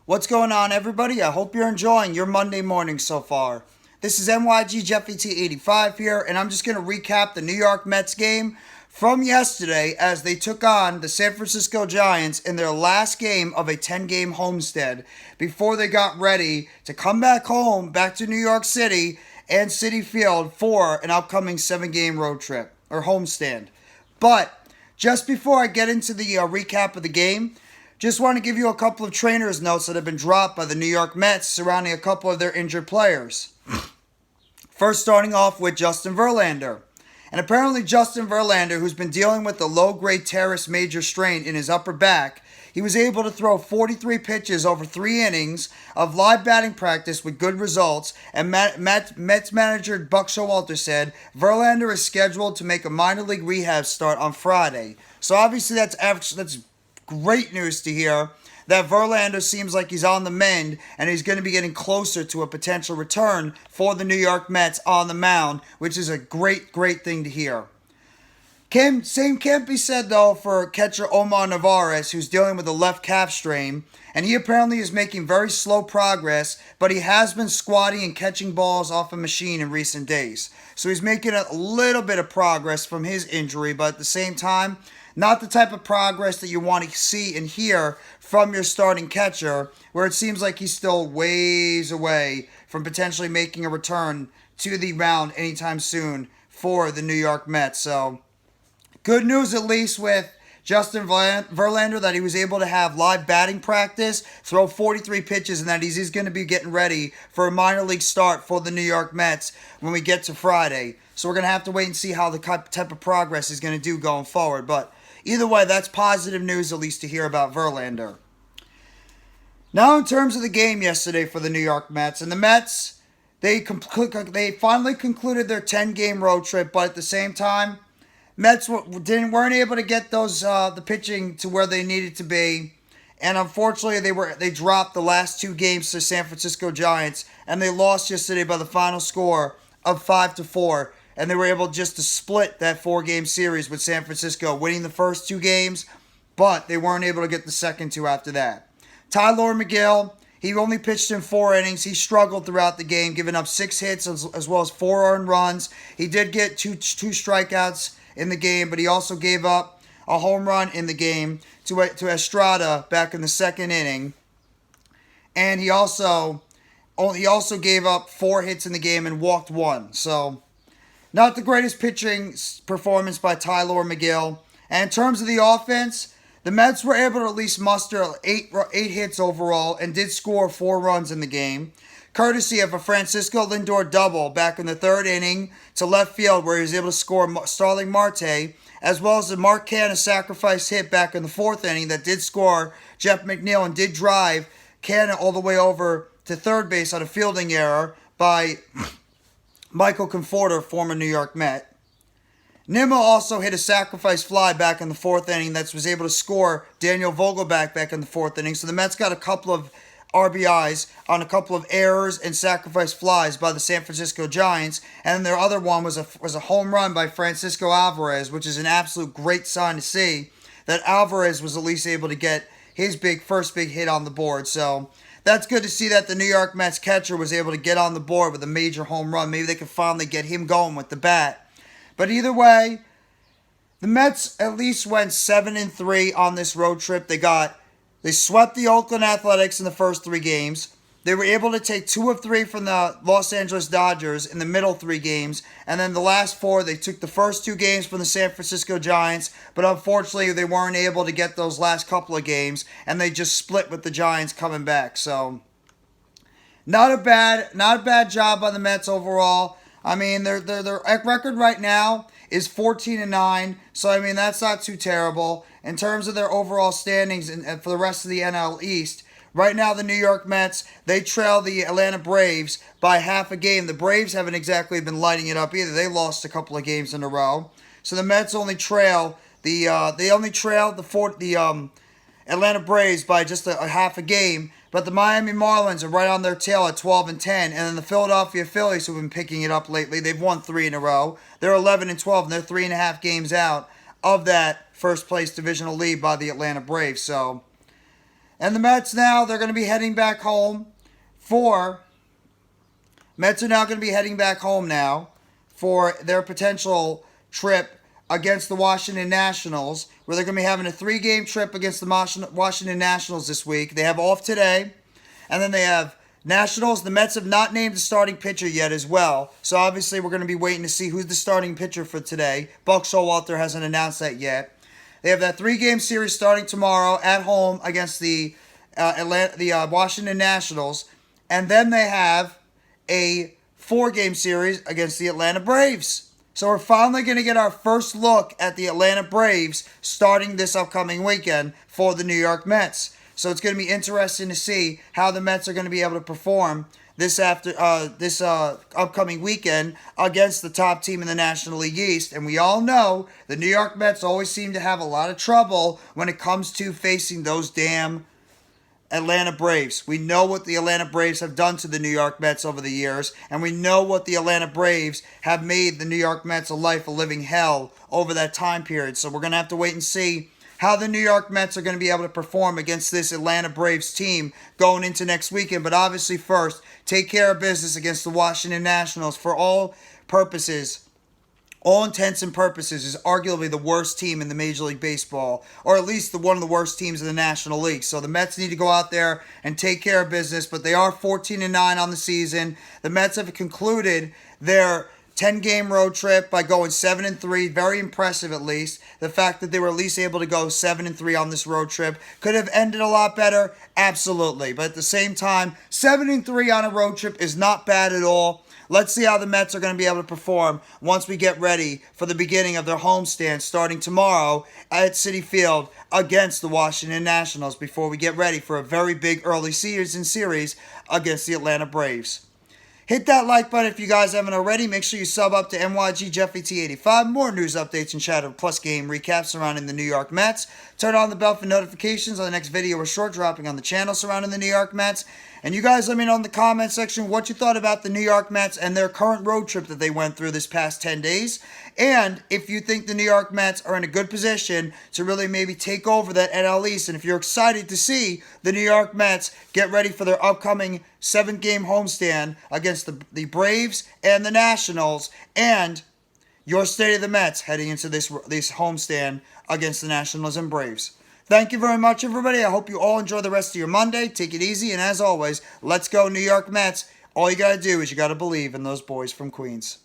What's going on, everybody? I hope you're enjoying your Monday morning so far. This is NYG Jeffy T85 here, and I'm just going to recap the New York Mets game from yesterday as they took on the San Francisco Giants in their last game of a 10-game homestead before they got ready to come back home, back to New York City and CitiField for an upcoming 7-game road trip or homestand. But just before I get into the recap of the game, just want to give you a couple of trainers' notes that have been dropped by the New York Mets surrounding a couple of their injured players. First, starting off with Justin Verlander. And apparently Justin Verlander, who's been dealing with the low-grade teres major strain in his upper back, he was able to throw 43 pitches over 3 innings of live batting practice with good results, and Mets manager Buck Showalter said Verlander is scheduled to make a minor league rehab start on Friday. So obviously that's great news to hear that Verlander seems like he's on the mend and he's going to be getting closer to a potential return for the New York Mets on the mound, which is a great thing to hear. Same can't be said, though, for catcher Omar Narvaez, who's dealing with a left calf strain, and he apparently is making very slow progress, but he has been squatting and catching balls off a machine in recent days. So he's making a little bit of progress from his injury, but at the same time, not the type of progress that you want to see and hear from your starting catcher, where it seems like he's still ways away from potentially making a return to the mound anytime soon for the New York Mets. So, good news at least with Justin Verlander that he was able to have live batting practice, throw 43 pitches, and that he's going to be getting ready for a minor league start for the New York Mets when we get to Friday. So we're going to have to wait and see how the type of progress is going to do going forward. But either way, that's positive news at least to hear about Verlander. Now in terms of the game yesterday for the New York Mets, and the Mets, they finally concluded their 10-game road trip, but at the same time, Mets weren't able to get the pitching to where they needed to be, and unfortunately they dropped the last 2 games to San Francisco Giants, and they lost yesterday by the final score of 5-4, and they were able just to split that 4-game series with San Francisco, winning the first 2 games, but they weren't able to get the second 2 after that. Tylor Megill, he only pitched in 4 innings. He struggled throughout the game, giving up 6 hits as well as 4 earned runs. He did get two strikeouts in the game, but he also gave up a home run in the game to Estrada back in the 2nd inning. And he also gave up 4 hits in the game and walked 1. So, not the greatest pitching performance by Tylor Megill. And in terms of the offense, the Mets were able to at least muster 8 hits overall and did score 4 runs in the game, courtesy of a Francisco Lindor double back in the 3rd inning to left field where he was able to score Starling Marte, as well as the Mark Canha sacrifice hit back in the 4th inning that did score Jeff McNeil and did drive Canha all the way over to third base on a fielding error by Michael Conforto, former New York Met. Nimmo also hit a sacrifice fly back in the 4th inning that was able to score Daniel Vogelbach back in the 4th inning. So the Mets got a couple of RBIs on a couple of errors and sacrifice flies by the San Francisco Giants. And their other one was a home run by Francisco Alvarez, which is an absolute great sign to see that Alvarez was at least able to get his first big hit on the board. So that's good to see that the New York Mets catcher was able to get on the board with a major home run. Maybe they could finally get him going with the bat. But either way, the Mets at least went 7-3 on this road trip. They swept the Oakland Athletics in the first 3 games. They were able to take 2 of 3 from the Los Angeles Dodgers in the middle 3 games. And then the last 4, they took the first 2 games from the San Francisco Giants. But unfortunately, they weren't able to get those last couple of games. And they just split with the Giants coming back. So, not a bad job by the Mets overall. I mean, their record right now is 14-9, so I mean that's not too terrible in terms of their overall standings and for the rest of the NL East. Right now, the New York Mets, they trail the Atlanta Braves by half a game. The Braves haven't exactly been lighting it up either. They lost a couple of games in a row, so the Mets only trail the Atlanta Braves by just a half a game. But the Miami Marlins are right on their tail at 12-10, and then the Philadelphia Phillies, who've been picking it up lately, they've won 3 in a row. They're 11-12, and they're 3.5 games out of that first place divisional lead by the Atlanta Braves. So And the Mets now, they're going to be heading back home for... Mets are now going to be heading back home now for their potential trip against the Washington Nationals, where they're going to be having a 3-game trip against the Washington Nationals this week. They have off today, and then they have Nationals. The Mets have not named the starting pitcher yet as well, so obviously we're going to be waiting to see who's the starting pitcher for today. Buck Showalter hasn't announced that yet. They have that 3-game series starting tomorrow at home against the Washington Nationals, and then they have a 4-game series against the Atlanta Braves. So we're finally going to get our first look at the Atlanta Braves starting this upcoming weekend for the New York Mets. So it's going to be interesting to see how the Mets are going to be able to perform this upcoming weekend against the top team in the National League East. And we all know the New York Mets always seem to have a lot of trouble when it comes to facing those damn Atlanta Braves. We know what the Atlanta Braves have done to the New York Mets over the years, and we know what the Atlanta Braves have made the New York Mets a living hell over that time period. So we're going to have to wait and see how the New York Mets are going to be able to perform against this Atlanta Braves team going into next weekend. But obviously first, take care of business against the Washington Nationals. For all intents and purposes, is arguably the worst team in the Major League Baseball, or at least one of the worst teams in the National League. So the Mets need to go out there and take care of business, but they are 14-9 on the season. The Mets have concluded their 10-game road trip by going 7-3. Very impressive, at least. The fact that they were at least able to go 7-3 on this road trip. Could have ended a lot better? Absolutely. But at the same time, 7-3 on a road trip is not bad at all. Let's see how the Mets are going to be able to perform once we get ready for the beginning of their homestand starting tomorrow at CitiField against the Washington Nationals before we get ready for a very big early season series against the Atlanta Braves. Hit that like button if you guys haven't already. Make sure you sub up to NYGJeffyT85. More news updates and chatter plus game recaps surrounding the New York Mets. Turn on the bell for notifications on the next video or short dropping on the channel surrounding the New York Mets. And you guys let me know in the comment section what you thought about the New York Mets and their current road trip that they went through this past 10 days. And if you think the New York Mets are in a good position to really maybe take over that NL East. And if you're excited to see the New York Mets get ready for their upcoming 7-game homestand against the Braves and the Nationals, and your state of the Mets heading into this homestand against the Nationals and Braves. Thank you very much, everybody. I hope you all enjoy the rest of your Monday. Take it easy, and as always, let's go New York Mets. All you got to do is you got to believe in those boys from Queens.